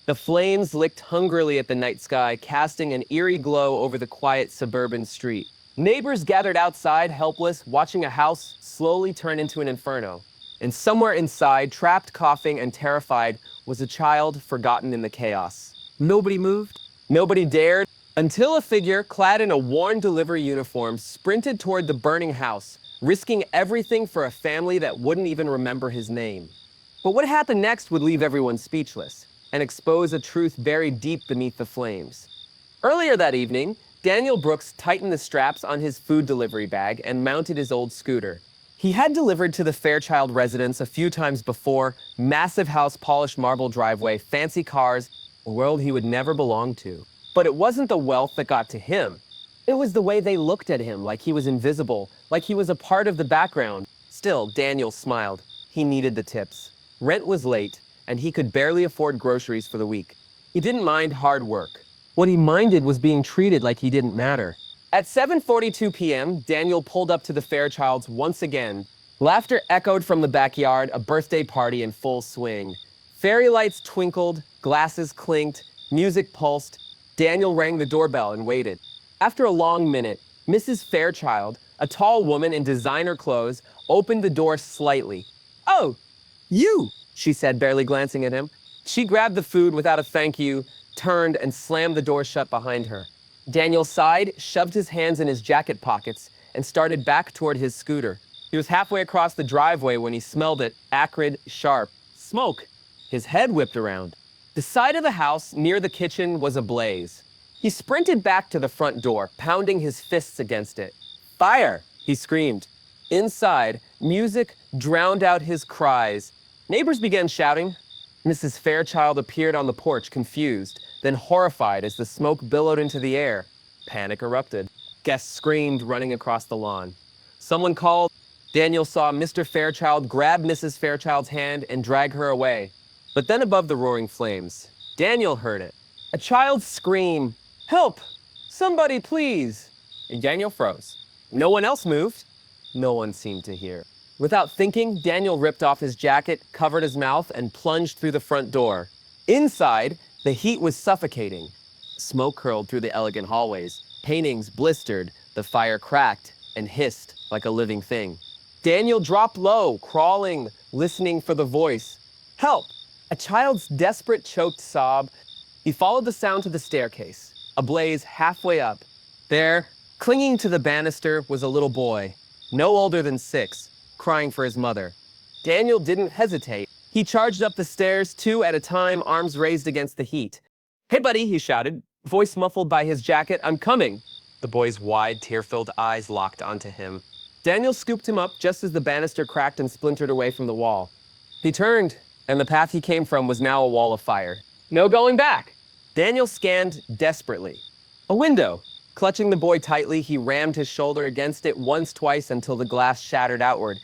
The flames licked hungrily at the night sky, casting an eerie glow over the quiet suburban street. Neighbors gathered outside, helpless, watching a house slowly turn into an inferno. And somewhere inside, trapped, coughing, and terrified, was a child forgotten in the chaos. Nobody moved? Nobody dared, until a figure clad in a worn delivery uniform sprinted toward the burning house, risking everything for a family that wouldn't even remember his name. But what happened next would leave everyone speechless and expose a truth buried deep beneath the flames. Earlier that evening, Daniel Brooks tightened the straps on his food delivery bag and mounted his old scooter. He had delivered to the Fairchild residence a few times before, massive house, polished marble driveway, fancy cars, a world he would never belong to. But it wasn't the wealth that got to him. It was the way they looked at him, like he was invisible, like he was a part of the background. Still, Daniel smiled. He needed the tips. Rent was late, and he could barely afford groceries for the week. He didn't mind hard work. What he minded was being treated like he didn't matter. At 7:42 p.m., Daniel pulled up to the Fairchilds once again. Laughter echoed from the backyard, a birthday party in full swing. Fairy lights twinkled, glasses clinked, music pulsed. Daniel rang the doorbell and waited. After a long minute, Mrs. Fairchild, a tall woman in designer clothes, opened the door slightly. "Oh, you," she said, barely glancing at him. She grabbed the food without a thank you, turned, and slammed the door shut behind her. Daniel sighed, shoved his hands in his jacket pockets, and started back toward his scooter. He was halfway across the driveway when he smelled it, acrid, sharp. Smoke. His head whipped around. The side of the house near the kitchen was ablaze. He sprinted back to the front door, pounding his fists against it. "Fire!" he screamed. Inside, music drowned out his cries. Neighbors began shouting. Mrs. Fairchild appeared on the porch, confused, then horrified as the smoke billowed into the air. Panic erupted. Guests screamed, running across the lawn. Someone called. Daniel saw Mr. Fairchild grab Mrs. Fairchild's hand and drag her away. But then above the roaring flames, Daniel heard it. A child's scream, "Help! Somebody, please!" And Daniel froze. No one else moved. No one seemed to hear. Without thinking, Daniel ripped off his jacket, covered his mouth, and plunged through the front door. Inside, the heat was suffocating. Smoke curled through the elegant hallways. Paintings blistered, the fire cracked and hissed like a living thing. Daniel dropped low, crawling, listening for the voice. "Help!" A child's desperate, choked sob. He followed the sound to the staircase, ablaze halfway up. There, clinging to the banister, was a little boy, no older than 6, crying for his mother. Daniel didn't hesitate. He charged up the stairs, 2 at a time, arms raised against the heat. "Hey, buddy," he shouted, voice muffled by his jacket. "I'm coming." The boy's wide, tear-filled eyes locked onto him. Daniel scooped him up just as the banister cracked and splintered away from the wall. He turned, and the path he came from was now a wall of fire. No going back. Daniel scanned desperately. A window. Clutching the boy tightly, he rammed his shoulder against it once, twice, until the glass shattered outward.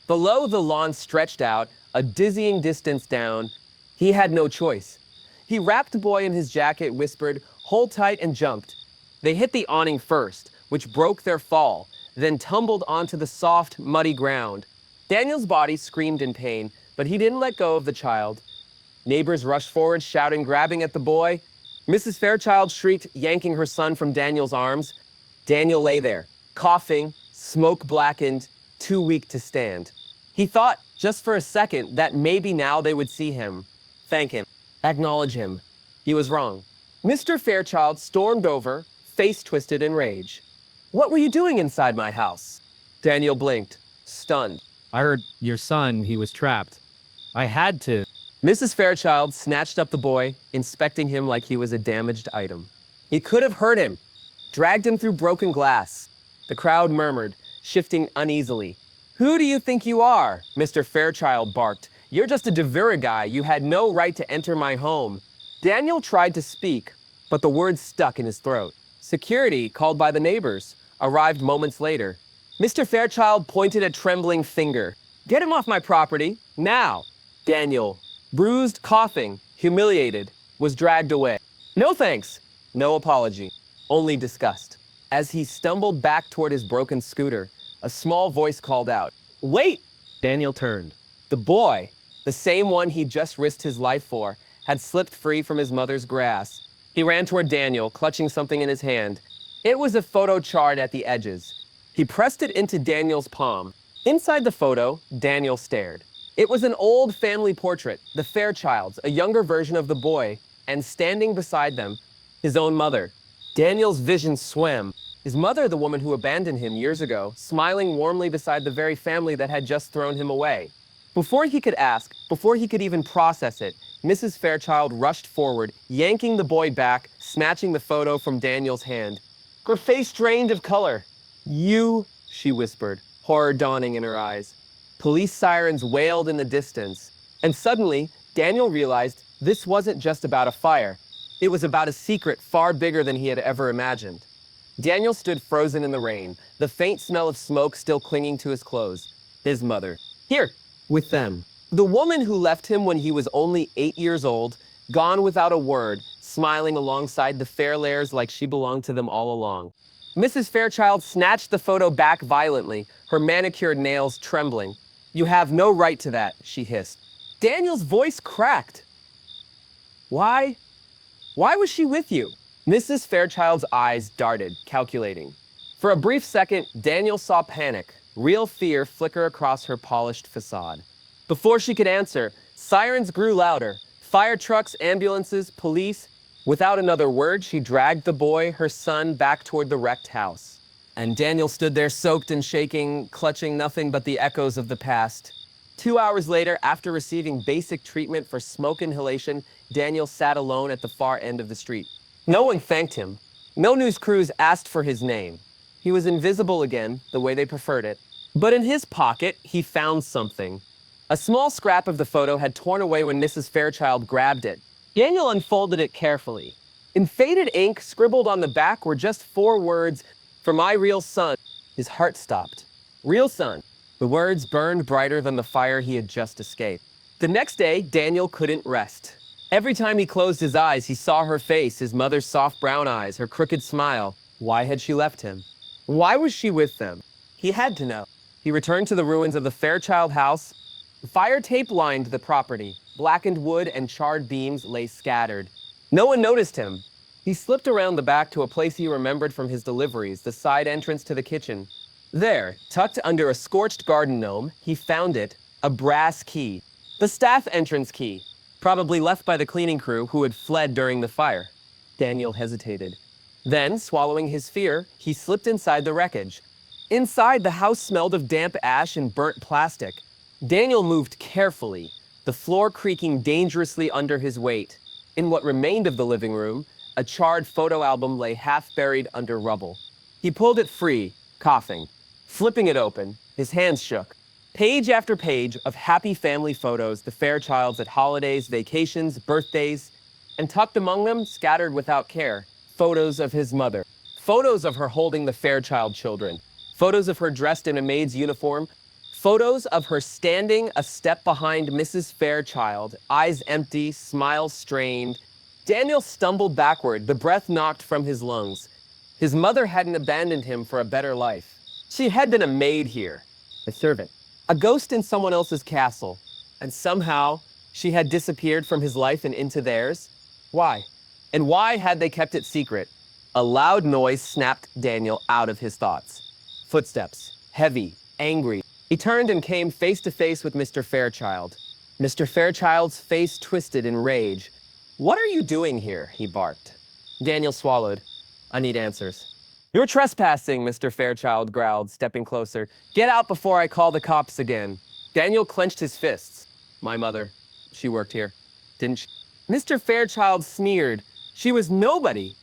Below, the lawn stretched out, a dizzying distance down. He had no choice. He wrapped the boy in his jacket, whispered, "Hold tight," and jumped. They hit the awning first, which broke their fall, then tumbled onto the soft, muddy ground. Daniel's body screamed in pain, but he didn't let go of the child. Neighbors rushed forward, shouting, grabbing at the boy. Mrs. Fairchild shrieked, yanking her son from Daniel's arms. Daniel lay there, coughing, smoke-blackened, too weak to stand. He thought, just for a second, that maybe now they would see him, thank him, acknowledge him. He was wrong. Mr. Fairchild stormed over, face twisted in rage. "What were you doing inside my house?" Daniel blinked, stunned. "I heard your son, he was trapped. I had to." Mrs. Fairchild snatched up the boy, inspecting him like he was a damaged item. He could have hurt him, dragged him through broken glass. The crowd murmured, shifting uneasily. "Who do you think you are?" Mr. Fairchild barked. "You're just a Devura guy. You had no right to enter my home." Daniel tried to speak, but the words stuck in his throat. Security, called by the neighbors, arrived moments later. Mr. Fairchild pointed a trembling finger. "Get him off my property, now!" Daniel, bruised, coughing, humiliated, was dragged away. No thanks, no apology, only disgust. As he stumbled back toward his broken scooter, a small voice called out, "Wait!" Daniel turned. The boy, the same one he just risked his life for, had slipped free from his mother's grasp. He ran toward Daniel, clutching something in his hand. It was a photo charred at the edges. He pressed it into Daniel's palm. Inside the photo, Daniel stared. It was an old family portrait, the Fairchilds, a younger version of the boy, and standing beside them, his own mother. Daniel's vision swam. His mother, the woman who abandoned him years ago, smiling warmly beside the very family that had just thrown him away. Before he could ask, before he could even process it, Mrs. Fairchild rushed forward, yanking the boy back, snatching the photo from Daniel's hand. Her face drained of color. "You," she whispered, horror dawning in her eyes. Police sirens wailed in the distance. And suddenly, Daniel realized this wasn't just about a fire. It was about a secret far bigger than he had ever imagined. Daniel stood frozen in the rain, the faint smell of smoke still clinging to his clothes. His mother. Here, with them. The woman who left him when he was only 8 years old, gone without a word, smiling alongside the Fairlairs like she belonged to them all along. Mrs. Fairchild snatched the photo back violently, her manicured nails trembling. "You have no right to that," she hissed. Daniel's voice cracked. Why was she with you?" Mrs. Fairchild's eyes darted, calculating. For a brief second, Daniel saw panic, real fear flicker across her polished facade. Before she could answer, sirens grew louder. Fire trucks, ambulances, police. Without another word, she dragged the boy, her son, back toward the wrecked house. And Daniel stood there soaked and shaking, clutching nothing but the echoes of the past. 2 hours later, after receiving basic treatment for smoke inhalation, Daniel sat alone at the far end of the street. No one thanked him. No news crews asked for his name. He was invisible again, the way they preferred it. But in his pocket, he found something. A small scrap of the photo had torn away when Mrs. Fairchild grabbed it. Daniel unfolded it carefully. In faded ink, scribbled on the back were just 4 words, "For my real son." His heart stopped. Real son. The words burned brighter than the fire he had just escaped. The next day, Daniel couldn't rest. Every time he closed his eyes, he saw her face, his mother's soft brown eyes, her crooked smile. Why had she left him? Why was she with them? He had to know. He returned to the ruins of the Fairchild house. Fire tape lined the property. Blackened wood and charred beams lay scattered. No one noticed him. He slipped around the back to a place he remembered from his deliveries, the side entrance to the kitchen. There, tucked under a scorched garden gnome, he found it, a brass key. The staff entrance key, probably left by the cleaning crew who had fled during the fire. Daniel hesitated. Then, swallowing his fear, he slipped inside the wreckage. Inside, the house smelled of damp ash and burnt plastic. Daniel moved carefully, the floor creaking dangerously under his weight. In what remained of the living room, a charred photo album lay half buried under rubble. He pulled it free, coughing. Flipping it open, his hands shook. Page after page of happy family photos, the Fairchilds at holidays, vacations, birthdays, and tucked among them, scattered without care, photos of his mother. Photos of her holding the Fairchild children. Photos of her dressed in a maid's uniform. Photos of her standing a step behind Mrs. Fairchild, eyes empty, smile strained. Daniel stumbled backward, the breath knocked from his lungs. His mother hadn't abandoned him for a better life. She had been a maid here, a servant, a ghost in someone else's castle, and somehow she had disappeared from his life and into theirs. Why? And why had they kept it secret? A loud noise snapped Daniel out of his thoughts. Footsteps, heavy, angry. He turned and came face to face with Mr. Fairchild. Mr. Fairchild's face twisted in rage. "What are you doing here?" he barked. Daniel swallowed. "I need answers." "You're trespassing," Mr. Fairchild growled, stepping closer. "Get out before I call the cops again." Daniel clenched his fists. "My mother, she worked here, didn't she?" Mr. Fairchild sneered. "She was nobody.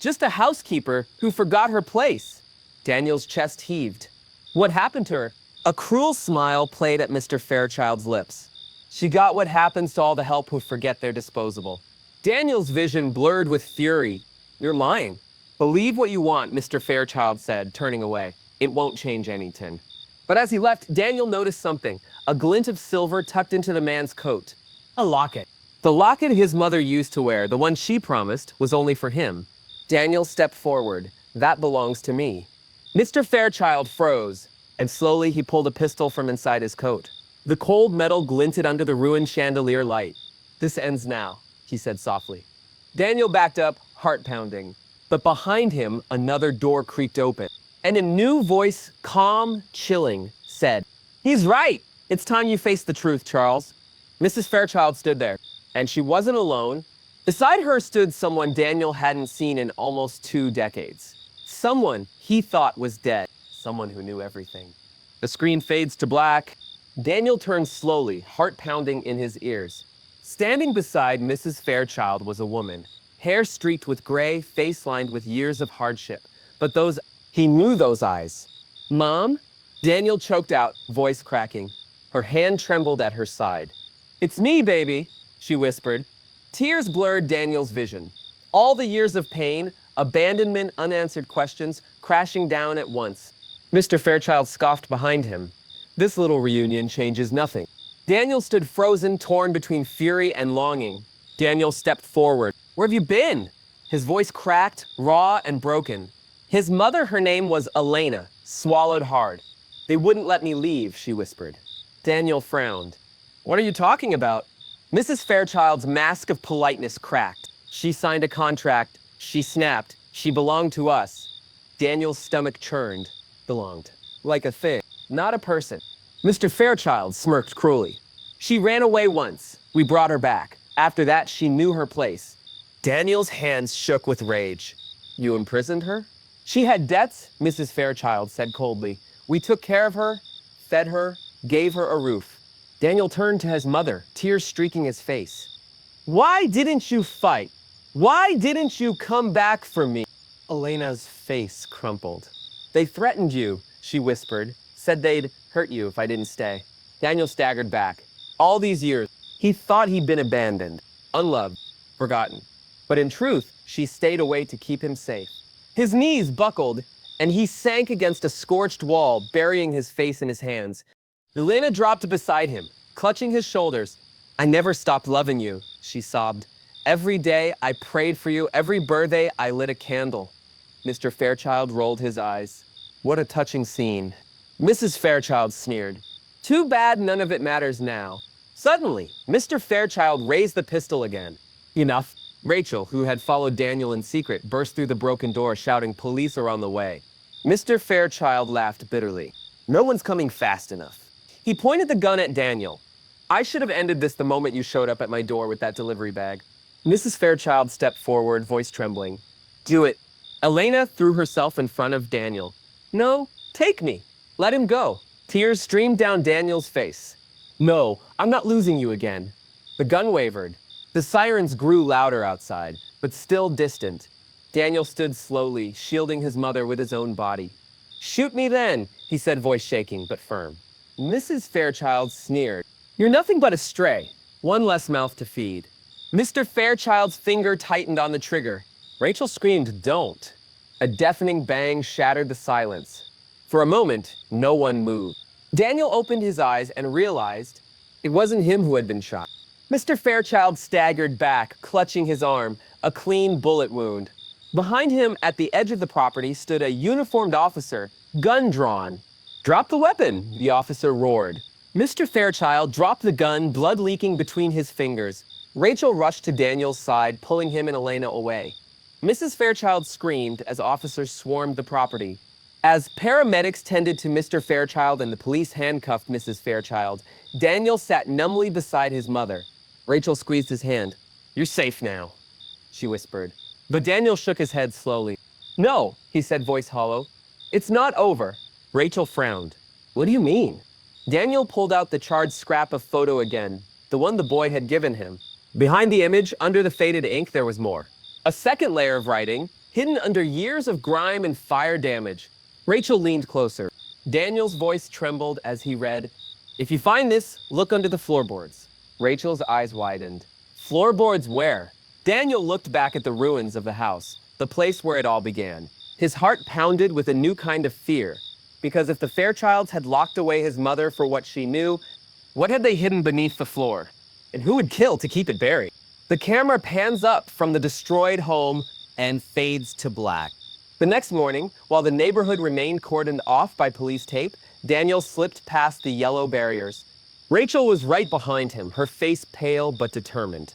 Just a housekeeper who forgot her place." Daniel's chest heaved. "What happened to her?" A cruel smile played at Mr. Fairchild's lips. "She got what happens to all the help who forget they're disposable." Daniel's vision blurred with fury. "You're lying." "Believe what you want," Mr. Fairchild said, turning away. "It won't change anything." But as he left, Daniel noticed something, a glint of silver tucked into the man's coat. A locket. The locket his mother used to wear, the one she promised, was only for him. Daniel stepped forward. "That belongs to me." Mr. Fairchild froze, and slowly he pulled a pistol from inside his coat. The cold metal glinted under the ruined chandelier light. "This ends now." he said softly. Daniel backed up, heart pounding. But behind him, another door creaked open, and a new voice, calm, chilling, said, "He's right! It's time you face the truth, Charles." Mrs. Fairchild stood there, and she wasn't alone. Beside her stood someone Daniel hadn't seen in almost 2 decades. Someone he thought was dead. Someone who knew everything. The screen fades to black. Daniel turns slowly, heart pounding in his ears. Standing beside Mrs. Fairchild was a woman, hair streaked with gray, face lined with years of hardship. But he knew those eyes. "Mom?" Daniel choked out, voice cracking. Her hand trembled at her side. "It's me, baby," she whispered. Tears blurred Daniel's vision. All the years of pain, abandonment, unanswered questions, crashing down at once. Mr. Fairchild scoffed behind him. "This little reunion changes nothing." Daniel stood frozen, torn between fury and longing. Daniel stepped forward. "Where have you been?" His voice cracked, raw and broken. His mother, her name was Elena, swallowed hard. "They wouldn't let me leave," she whispered. Daniel frowned. "What are you talking about?" Mrs. Fairchild's mask of politeness cracked. "She signed a contract. She snapped. She belonged to us." Daniel's stomach churned. Belonged. Like a thing, not a person. Mr. Fairchild smirked cruelly. "She ran away once. We brought her back. After that, she knew her place." Daniel's hands shook with rage. "You imprisoned her?" "She had debts," Mrs. Fairchild said coldly. "We took care of her, fed her, gave her a roof." Daniel turned to his mother, tears streaking his face. "Why didn't you fight? Why didn't you come back for me?" Elena's face crumpled. "They threatened you," she whispered. "Said they'd hurt you if I didn't stay." Daniel staggered back. All these years, he thought he'd been abandoned, unloved, forgotten. But in truth, she stayed away to keep him safe. His knees buckled, and he sank against a scorched wall, burying his face in his hands. Elena dropped beside him, clutching his shoulders. "I never stopped loving you," she sobbed. "Every day I prayed for you. Every birthday I lit a candle." Mr. Fairchild rolled his eyes. "What a touching scene." Mrs. Fairchild sneered. "Too bad none of it matters now." Suddenly, Mr. Fairchild raised the pistol again. "Enough." Rachel, who had followed Daniel in secret, burst through the broken door, shouting, "Police are on the way." Mr. Fairchild laughed bitterly. "No one's coming fast enough." He pointed the gun at Daniel. "I should have ended this the moment you showed up at my door with that delivery bag." Mrs. Fairchild stepped forward, voice trembling. "Do it." Elena threw herself in front of Daniel. "No, take me. Let him go." Tears streamed down Daniel's face. "No, I'm not losing you again." The gun wavered. The sirens grew louder outside, but still distant. Daniel stood slowly, shielding his mother with his own body. "Shoot me then," he said, voice shaking but firm. Mrs. Fairchild sneered. "You're nothing but a stray. One less mouth to feed." Mr. Fairchild's finger tightened on the trigger. Rachel screamed, "Don't." A deafening bang shattered the silence. For a moment, no one moved. Daniel opened his eyes and realized it wasn't him who had been shot. Mr. Fairchild staggered back, clutching his arm, a clean bullet wound. Behind him, at the edge of the property, stood a uniformed officer, gun drawn. "Drop the weapon," the officer roared. Mr. Fairchild dropped the gun, blood leaking between his fingers. Rachel rushed to Daniel's side, pulling him and Elena away. Mrs. Fairchild screamed as officers swarmed the property. As paramedics tended to Mr. Fairchild and the police handcuffed Mrs. Fairchild, Daniel sat numbly beside his mother. Rachel squeezed his hand. "You're safe now," she whispered. But Daniel shook his head slowly. "No," he said, voice hollow. "It's not over." Rachel frowned. "What do you mean?" Daniel pulled out the charred scrap of photo again, the one the boy had given him. Behind the image, under the faded ink, there was more. A second layer of writing, hidden under years of grime and fire damage. Rachel leaned closer. Daniel's voice trembled as he read, "If you find this, look under the floorboards." Rachel's eyes widened. "Floorboards where?" Daniel looked back at the ruins of the house, the place where it all began. His heart pounded with a new kind of fear. Because if the Fairchilds had locked away his mother for what she knew, what had they hidden beneath the floor? And who would kill to keep it buried? The camera pans up from the destroyed home and fades to black. The next morning, while the neighborhood remained cordoned off by police tape, Daniel slipped past the yellow barriers. Rachel was right behind him, her face pale but determined.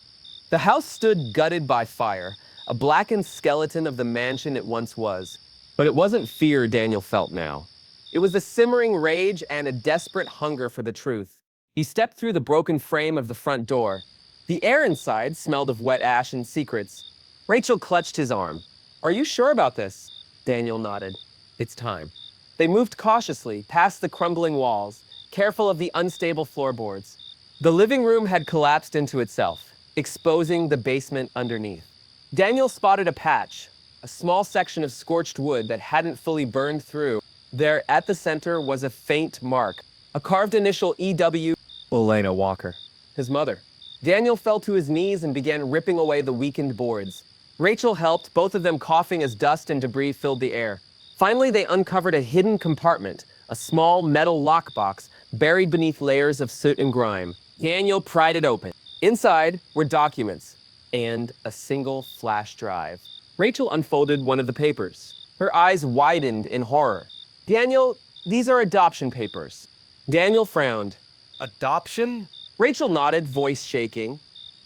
The house stood gutted by fire, a blackened skeleton of the mansion it once was. But it wasn't fear Daniel felt now. It was a simmering rage and a desperate hunger for the truth. He stepped through the broken frame of the front door. The air inside smelled of wet ash and secrets. Rachel clutched his arm. "Are you sure about this?" Daniel nodded. "It's time." They moved cautiously past the crumbling walls, careful of the unstable floorboards. The living room had collapsed into itself, exposing the basement underneath. Daniel spotted a patch, a small section of scorched wood that hadn't fully burned through. There, at the center, was a faint mark, a carved initial EW. Elena Walker, his mother. Daniel fell to his knees and began ripping away the weakened boards. Rachel helped, both of them coughing as dust and debris filled the air. Finally, they uncovered a hidden compartment, a small metal lockbox buried beneath layers of soot and grime. Daniel pried it open. Inside were documents and a single flash drive. Rachel unfolded one of the papers. Her eyes widened in horror. "Daniel, these are adoption papers." Daniel frowned. Adoption? Rachel nodded, voice shaking.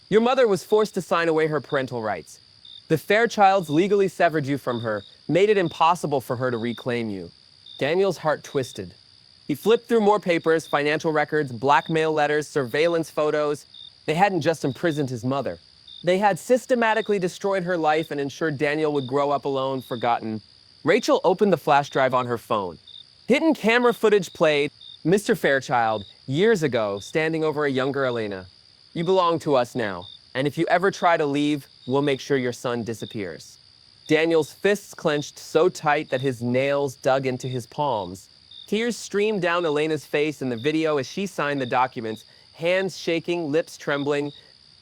"Your mother was forced to sign away her parental rights. The Fairchilds legally severed you from her, made it impossible for her to reclaim you." Daniel's heart twisted. He flipped through more papers, financial records, blackmail letters, surveillance photos. They hadn't just imprisoned his mother. They had systematically destroyed her life and ensured Daniel would grow up alone, forgotten. Rachel opened the flash drive on her phone. Hidden camera footage played. Mr. Fairchild, years ago, standing over a younger Elena. "You belong to us now, and if you ever try to leave, we'll make sure your son disappears." Daniel's fists clenched so tight that his nails dug into his palms. Tears streamed down Elena's face in the video as she signed the documents, hands shaking, lips trembling.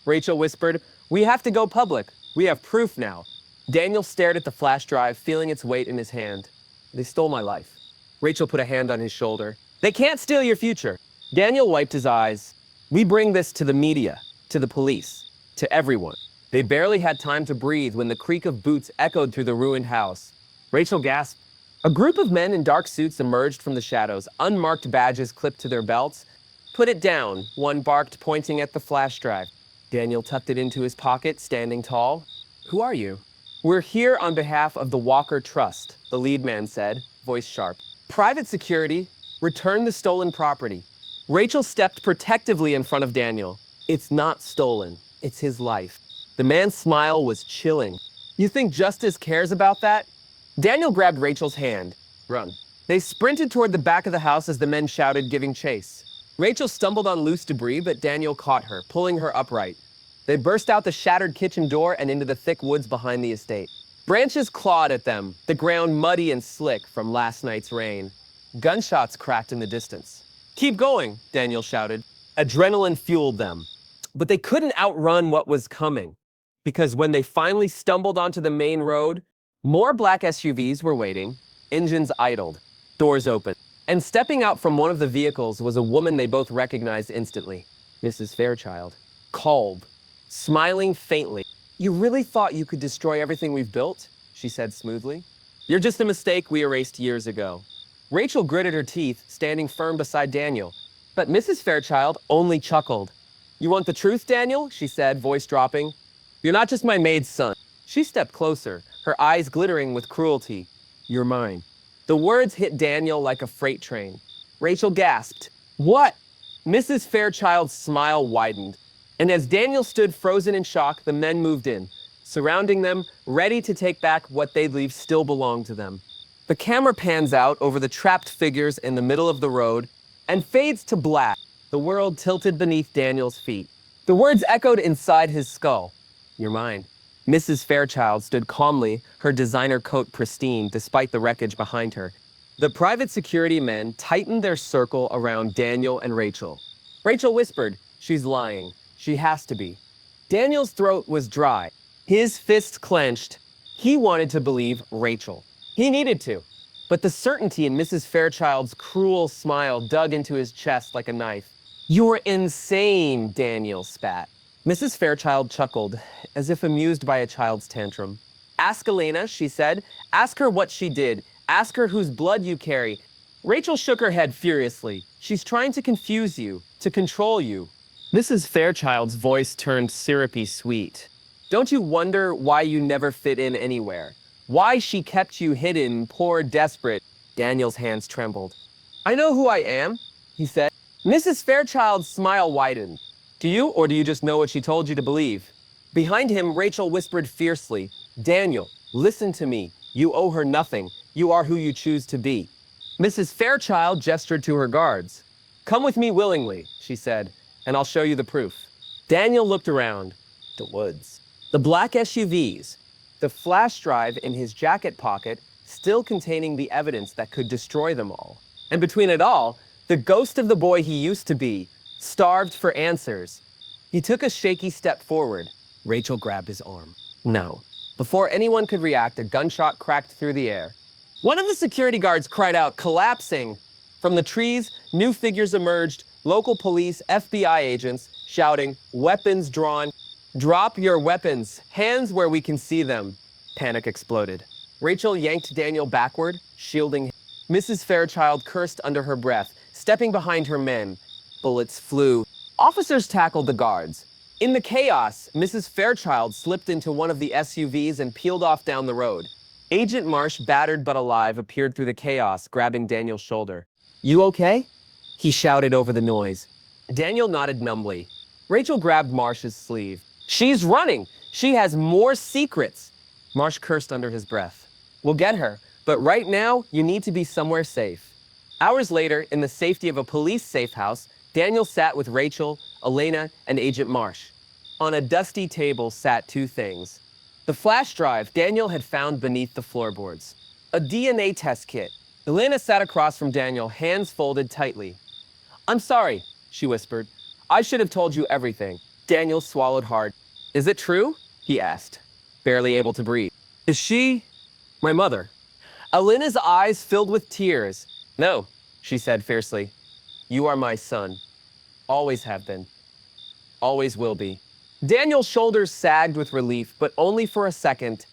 Rachel whispered, "We have to go public. We have proof now." Daniel stared at the flash drive, feeling its weight in his hand. "They stole my life." Rachel put a hand on his shoulder. "They can't steal your future." Daniel wiped his eyes. "We bring this to the media, to the police, to everyone." They barely had time to breathe when the creak of boots echoed through the ruined house. Rachel gasped. A group of men in dark suits emerged from the shadows, unmarked badges clipped to their belts. "Put it down," one barked, pointing at the flash drive. Daniel tucked it into his pocket, standing tall. "Who are you?" "We're here on behalf of the Walker Trust," the lead man said, voice sharp. "Private security, return the stolen property." Rachel stepped protectively in front of Daniel. "It's not stolen. It's his life." The man's smile was chilling. "You think justice cares about that?" Daniel grabbed Rachel's hand. "Run." They sprinted toward the back of the house as the men shouted, giving chase. Rachel stumbled on loose debris, but Daniel caught her, pulling her upright. They burst out the shattered kitchen door and into the thick woods behind the estate. Branches clawed at them, the ground muddy and slick from last night's rain. Gunshots cracked in the distance. "Keep going," Daniel shouted. Adrenaline fueled them. But they couldn't outrun what was coming, because when they finally stumbled onto the main road, more black SUVs were waiting, engines idled, doors open. And stepping out from one of the vehicles was a woman they both recognized instantly, Mrs. Fairchild. Calm, smiling faintly. "You really thought you could destroy everything we've built?" she said smoothly. "You're just a mistake we erased years ago." Rachel gritted her teeth, standing firm beside Daniel. But Mrs. Fairchild only chuckled. "You want the truth, Daniel?" she said, voice dropping. "You're not just my maid's son." She stepped closer, her eyes glittering with cruelty. "You're mine." The words hit Daniel like a freight train. Rachel gasped. "What?" Mrs. Fairchild's smile widened. And as Daniel stood frozen in shock, the men moved in, surrounding them, ready to take back what they'd leave still belonged to them. The camera pans out over the trapped figures in the middle of the road and fades to black, the world tilted beneath Daniel's feet. The words echoed inside his skull. "You're mine." Mrs. Fairchild stood calmly, her designer coat pristine despite the wreckage behind her. The private security men tightened their circle around Daniel and Rachel. Rachel whispered, "She's lying. She has to be." Daniel's throat was dry, his fists clenched. He wanted to believe Rachel. He needed to. But the certainty in Mrs. Fairchild's cruel smile dug into his chest like a knife. "You're insane," Daniel spat. Mrs. Fairchild chuckled, as if amused by a child's tantrum. "Ask Elena," she said. "Ask her what she did. Ask her whose blood you carry." Rachel shook her head furiously. "She's trying to confuse you, to control you." Mrs. Fairchild's voice turned syrupy sweet. Don't you wonder why you never fit in anywhere? Why she kept you hidden, poor desperate? Daniel's hands trembled. I know who I am, he said. Mrs. Fairchild's smile widened. Do you, or do you just know what she told you to believe? Behind him, Rachel whispered fiercely, Daniel, listen to me. You owe her nothing. You are who you choose to be. Mrs. Fairchild gestured to her guards. Come with me willingly, she said, and I'll show you the proof. Daniel looked around. The woods. The black SUVs. The flash drive in his jacket pocket, still containing the evidence that could destroy them all. And between it all, the ghost of the boy he used to be, starved for answers. He took a shaky step forward. Rachel grabbed his arm. No. Before anyone could react, a gunshot cracked through the air. One of the security guards cried out, collapsing. From the trees, new figures emerged, local police, FBI agents, shouting, weapons drawn. Drop your weapons, hands where we can see them. Panic exploded. Rachel yanked Daniel backward, shielding him. Mrs. Fairchild cursed under her breath, stepping behind her men. Bullets flew. Officers tackled the guards. In the chaos, Mrs. Fairchild slipped into one of the SUVs and peeled off down the road. Agent Marsh, battered but alive, appeared through the chaos, grabbing Daniel's shoulder. You okay? He shouted over the noise. Daniel nodded numbly. Rachel grabbed Marsh's sleeve. She's running! She has more secrets! Marsh cursed under his breath. We'll get her, but right now, you need to be somewhere safe. Hours later, in the safety of a police safe house, Daniel sat with Rachel, Elena, and Agent Marsh. On a dusty table sat two things. The flash drive Daniel had found beneath the floorboards. A DNA test kit. Elena sat across from Daniel, hands folded tightly. I'm sorry, she whispered. I should have told you everything. Daniel swallowed hard. Is it true? He asked, barely able to breathe. Is she my mother? Elena's eyes filled with tears. No, she said fiercely. You are my son. Always have been. Always will be. Daniel's shoulders sagged with relief, but only for a second.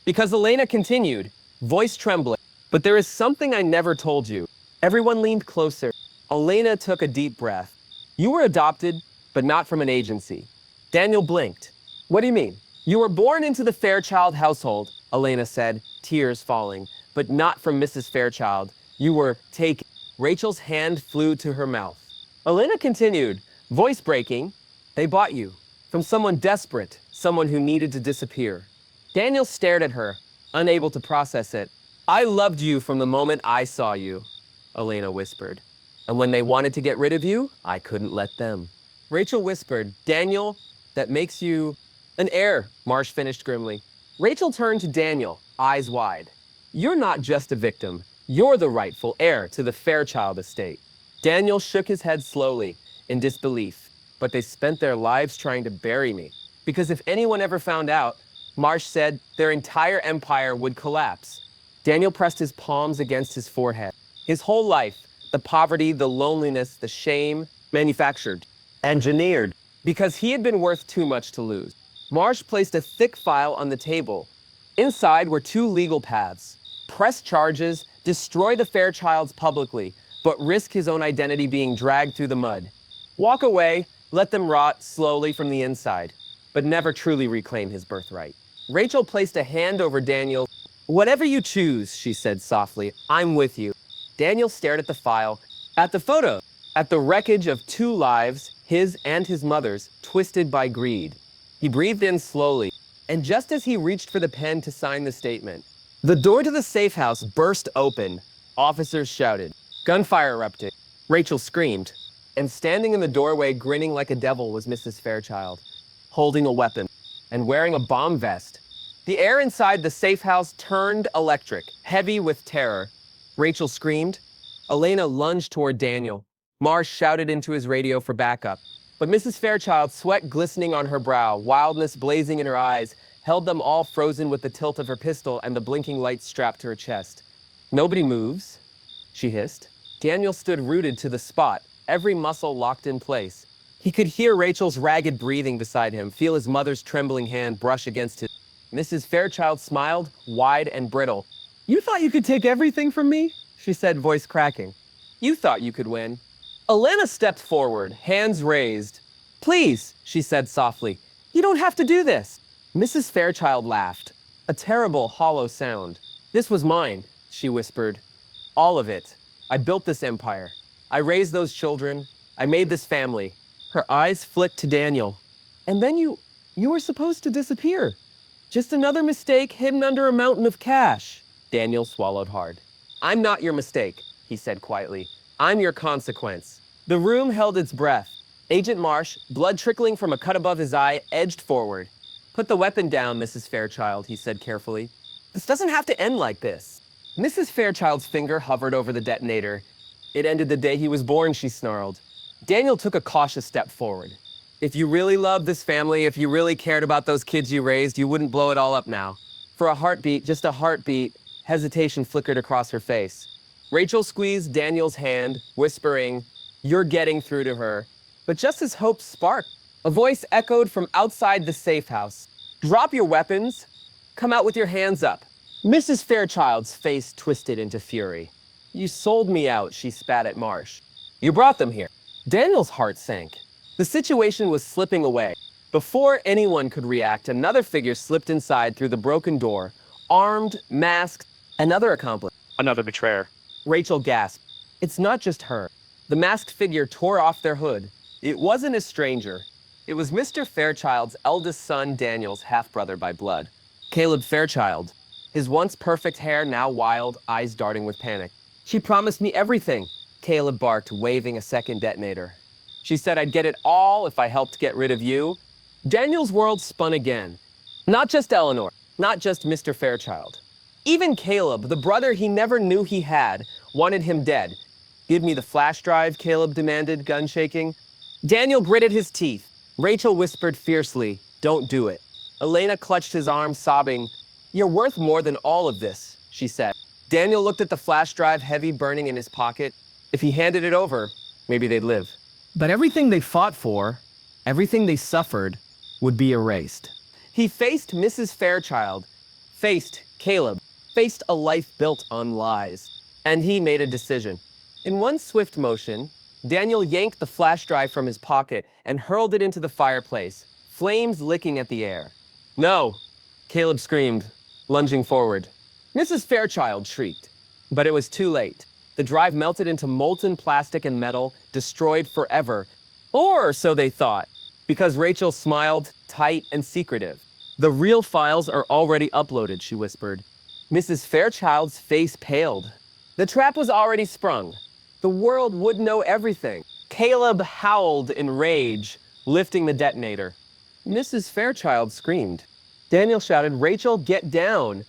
Because Elena continued, voice trembling. But there is something I never told you. Everyone leaned closer. Elena took a deep breath. You were adopted, but not from an agency. Daniel blinked. What do you mean? You were born into the Fairchild household, Elena said, tears falling, but not from Mrs. Fairchild. You were taken. Rachel's hand flew to her mouth. Elena continued, voice breaking. They bought you. From someone desperate, someone who needed to disappear. Daniel stared at her, unable to process it. I loved you from the moment I saw you, Elena whispered. And when they wanted to get rid of you, I couldn't let them. Rachel whispered, Daniel, that makes you an heir, Marsh finished grimly. Rachel turned to Daniel, eyes wide. You're not just a victim. You're the rightful heir to the Fairchild estate. Daniel shook his head slowly, in disbelief. But they spent their lives trying to bury me. Because if anyone ever found out, Marsh said their entire empire would collapse. Daniel pressed his palms against his forehead. His whole life, the poverty, the loneliness, the shame, manufactured, engineered, because he had been worth too much to lose. Marsh placed a thick file on the table. Inside were two legal paths. Press charges, destroy the Fairchilds publicly, but risk his own identity being dragged through the mud. Walk away, let them rot slowly from the inside, but never truly reclaim his birthright. Rachel placed a hand over Daniel. Whatever you choose, she said softly, I'm with you. Daniel stared at the file, at the photo, at the wreckage of two lives, his and his mother's, twisted by greed. He breathed in slowly, and just as he reached for the pen to sign the statement, the door to the safe house burst open. Officers shouted. Gunfire erupted. Rachel screamed. And standing in the doorway, grinning like a devil, was Mrs. Fairchild, holding a weapon and wearing a bomb vest. The air inside the safe house turned electric, heavy with terror. Rachel screamed. Elena lunged toward Daniel. Marsh shouted into his radio for backup. But Mrs. Fairchild, sweat glistening on her brow, wildness blazing in her eyes, held them all frozen with the tilt of her pistol and the blinking lights strapped to her chest. Nobody moves, she hissed. Daniel stood rooted to the spot, every muscle locked in place. He could hear Rachel's ragged breathing beside him, feel his mother's trembling hand brush against his. Mrs. Fairchild smiled, wide and brittle. You thought you could take everything from me? She said, voice cracking. You thought you could win. Elena stepped forward, hands raised. Please, she said softly. You don't have to do this. Mrs. Fairchild laughed. A terrible, hollow sound. This was mine, she whispered. All of it. I built this empire. I raised those children. I made this family. Her eyes flicked to Daniel. And then you were supposed to disappear. Just another mistake hidden under a mountain of cash. Daniel swallowed hard. I'm not your mistake, he said quietly. I'm your consequence. The room held its breath. Agent Marsh, blood trickling from a cut above his eye, edged forward. Put the weapon down, Mrs. Fairchild, he said carefully. This doesn't have to end like this. Mrs. Fairchild's finger hovered over the detonator. It ended the day he was born, she snarled. Daniel took a cautious step forward. If you really loved this family, if you really cared about those kids you raised, you wouldn't blow it all up now. For a heartbeat, just a heartbeat, hesitation flickered across her face. Rachel squeezed Daniel's hand, whispering, You're getting through to her. But just as hope sparked, a voice echoed from outside the safe house. Drop your weapons. Come out with your hands up. Mrs. Fairchild's face twisted into fury. You sold me out, she spat at Marsh. You brought them here. Daniel's heart sank. The situation was slipping away. Before anyone could react, another figure slipped inside through the broken door, armed, masked, another accomplice. Another betrayer. Rachel gasped. It's not just her. The masked figure tore off their hood. It wasn't a stranger. It was Mr. Fairchild's eldest son, Daniel's half-brother by blood. Caleb Fairchild. His once perfect hair now wild, eyes darting with panic. She promised me everything, Caleb barked, waving a second detonator. She said I'd get it all if I helped get rid of you. Daniel's world spun again. Not just Eleanor, not just Mr. Fairchild. Even Caleb, the brother he never knew he had, wanted him dead. Give me the flash drive, Caleb demanded, gun shaking. Daniel gritted his teeth. Rachel whispered fiercely, Don't do it. Elena clutched his arm, sobbing. You're worth more than all of this, she said. Daniel looked at the flash drive, heavy burning in his pocket. If he handed it over, maybe they'd live. But everything they fought for, everything they suffered, would be erased. He faced Mrs. Fairchild, faced Caleb, faced a life built on lies. And he made a decision. In one swift motion, Daniel yanked the flash drive from his pocket and hurled it into the fireplace, flames licking at the air. No, Caleb screamed, lunging forward. Mrs. Fairchild shrieked, but it was too late. The drive melted into molten plastic and metal, destroyed forever. Or so they thought, because Rachel smiled, tight and secretive. The real files are already uploaded, she whispered. Mrs. Fairchild's face paled. The trap was already sprung. The world would know everything. Caleb howled in rage, lifting the detonator. Mrs. Fairchild screamed. Daniel shouted, Rachel, get down!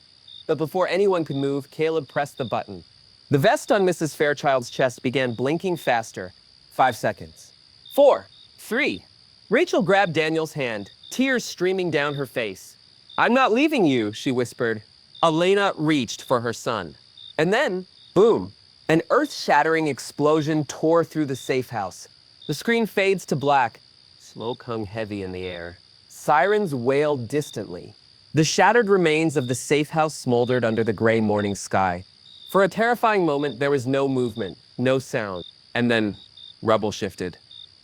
But before anyone could move, Caleb pressed the button. The vest on Mrs. Fairchild's chest began blinking faster. 5 seconds. 4, 3. Rachel grabbed Daniel's hand, tears streaming down her face. I'm not leaving you, she whispered. Elena reached for her son. And then, boom, an earth-shattering explosion tore through the safe house. The screen fades to black. Smoke hung heavy in the air. Sirens wailed distantly. The shattered remains of the safe house smoldered under the gray morning sky. For a terrifying moment, there was no movement, no sound. And then, rubble shifted.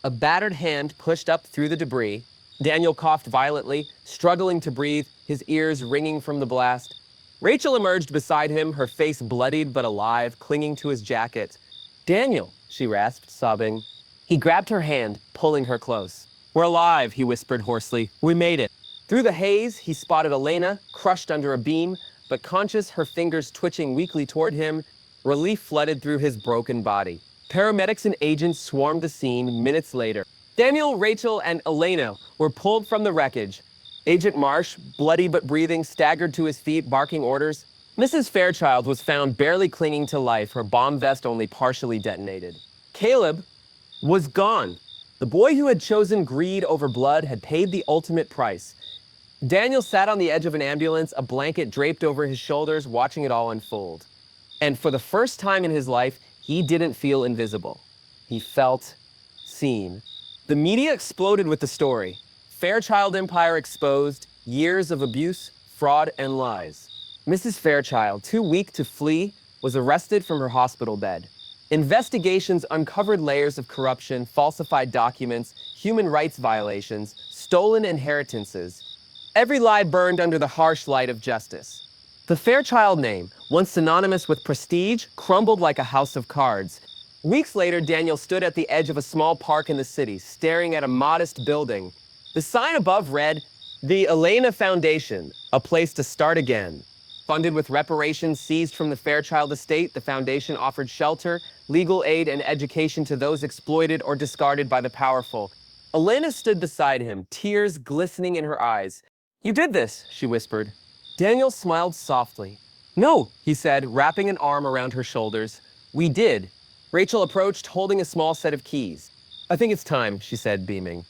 A battered hand pushed up through the debris. Daniel coughed violently, struggling to breathe, his ears ringing from the blast. Rachel emerged beside him, her face bloodied but alive, clinging to his jacket. Daniel, she rasped, sobbing. He grabbed her hand, pulling her close. We're alive, he whispered hoarsely. We made it. Through the haze, he spotted Elena, crushed under a beam, but conscious, her fingers twitching weakly toward him, relief flooded through his broken body. Paramedics and agents swarmed the scene minutes later. Daniel, Rachel, and Elena were pulled from the wreckage. Agent Marsh, bloody but breathing, staggered to his feet, barking orders. Mrs. Fairchild was found barely clinging to life, her bomb vest only partially detonated. Caleb was gone. The boy who had chosen greed over blood had paid the ultimate price. Daniel sat on the edge of an ambulance, a blanket draped over his shoulders, watching it all unfold. And for the first time in his life, he didn't feel invisible. He felt seen. The media exploded with the story. Fairchild Empire exposed, years of abuse, fraud, and lies. Mrs. Fairchild, too weak to flee, was arrested from her hospital bed. Investigations uncovered layers of corruption, falsified documents, human rights violations, stolen inheritances. Every lie burned under the harsh light of justice. The Fairchild name, once synonymous with prestige, crumbled like a house of cards. Weeks later, Daniel stood at the edge of a small park in the city, staring at a modest building. The sign above read, "The Elena Foundation, a place to start again." Funded with reparations seized from the Fairchild estate, the foundation offered shelter, legal aid, and education to those exploited or discarded by the powerful. Elena stood beside him, tears glistening in her eyes. "You did this," she whispered. Daniel smiled softly. "No," he said, wrapping an arm around her shoulders. "We did." Rachel approached, holding a small set of keys. "I think it's time," she said, beaming.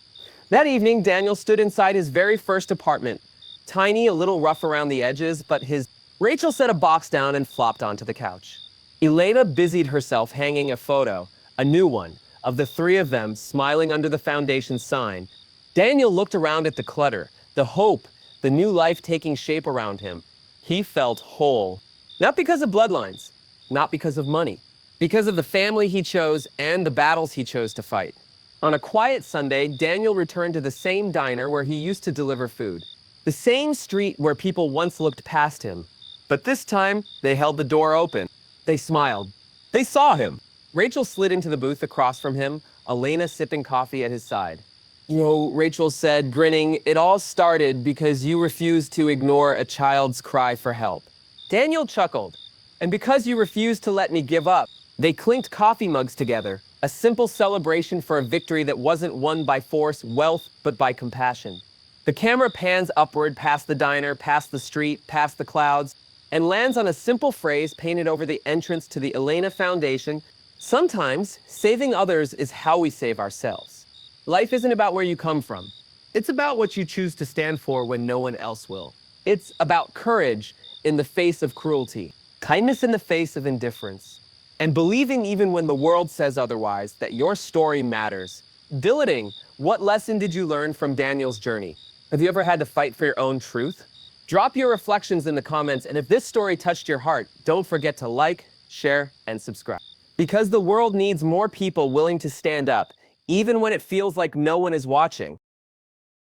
That evening, Daniel stood inside his very first apartment. Tiny, a little rough around the edges, but his... Rachel set a box down and flopped onto the couch. Elena busied herself hanging a photo, a new one, of the three of them smiling under the foundation sign. Daniel looked around at the clutter, the hope, the new life taking shape around him. He felt whole. Not because of bloodlines, not because of money, because of the family he chose and the battles he chose to fight. On a quiet Sunday, Daniel returned to the same diner where he used to deliver food, the same street where people once looked past him. But this time, they held the door open. They smiled. They saw him. Rachel slid into the booth across from him, Elena sipping coffee at his side. "You know," Rachel said, grinning, "it all started because you refused to ignore a child's cry for help." Daniel chuckled. "And because you refused to let me give up." They clinked coffee mugs together, a simple celebration for a victory that wasn't won by force, wealth, but by compassion. The camera pans upward past the diner, past the street, past the clouds, and lands on a simple phrase painted over the entrance to the Elena Foundation. Sometimes, saving others is how we save ourselves. Life isn't about where you come from. It's about what you choose to stand for when no one else will. It's about courage in the face of cruelty, kindness in the face of indifference, and believing even when the world says otherwise that your story matters. Dilating, what lesson did you learn from Daniel's journey? Have you ever had to fight for your own truth? Drop your reflections in the comments, and if this story touched your heart, don't forget to like, share, and subscribe. Because the world needs more people willing to stand up, even when it feels like no one is watching.